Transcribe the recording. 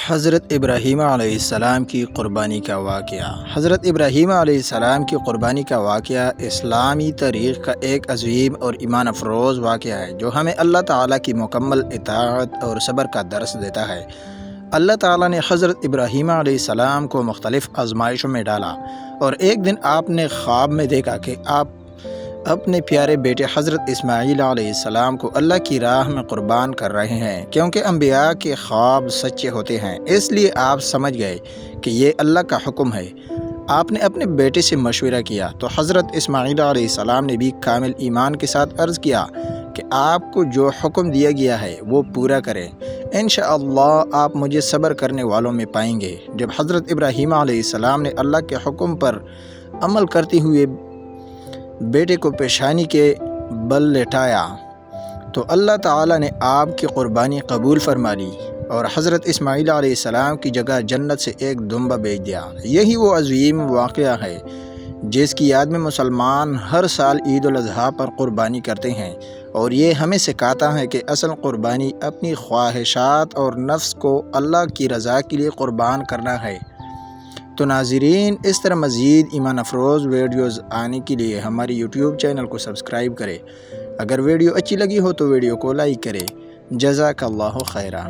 حضرت ابراہیم علیہ السلام کی قربانی کا واقعہ۔ حضرت ابراہیم علیہ السلام کی قربانی کا واقعہ اسلامی تاریخ کا ایک عظیم اور ایمان افروز واقعہ ہے جو ہمیں اللہ تعالیٰ کی مکمل اطاعت اور صبر کا درس دیتا ہے۔ اللہ تعالیٰ نے حضرت ابراہیم علیہ السلام کو مختلف آزمائشوں میں ڈالا، اور ایک دن آپ نے خواب میں دیکھا کہ آپ اپنے پیارے بیٹے حضرت اسماعیل علیہ السلام کو اللہ کی راہ میں قربان کر رہے ہیں۔ کیونکہ انبیاء کے خواب سچے ہوتے ہیں، اس لیے آپ سمجھ گئے کہ یہ اللہ کا حکم ہے۔ آپ نے اپنے بیٹے سے مشورہ کیا تو حضرت اسماعیل علیہ السلام نے بھی کامل ایمان کے ساتھ عرض کیا کہ آپ کو جو حکم دیا گیا ہے وہ پورا کریں، انشاءاللہ آپ مجھے صبر کرنے والوں میں پائیں گے۔ جب حضرت ابراہیم علیہ السلام نے اللہ کے حکم پر عمل کرتے ہوئے بیٹے کو پیشانی کے بل لٹایا تو اللہ تعالیٰ نے آپ کی قربانی قبول فرما لی اور حضرت اسماعیل علیہ السلام کی جگہ جنت سے ایک دمبا بھیج دیا۔ یہی وہ عظیم واقعہ ہے جس کی یاد میں مسلمان ہر سال عید الاضحیٰ پر قربانی کرتے ہیں، اور یہ ہمیں سکھاتا ہے کہ اصل قربانی اپنی خواہشات اور نفس کو اللہ کی رضا کے لیے قربان کرنا ہے۔ تو ناظرین، اس طرح مزید ایمان افروز ویڈیوز آنے کے لیے ہماری یوٹیوب چینل کو سبسکرائب کریں۔ اگر ویڈیو اچھی لگی ہو تو ویڈیو کو لائک کریں۔ جزاک اللہ خیرہ۔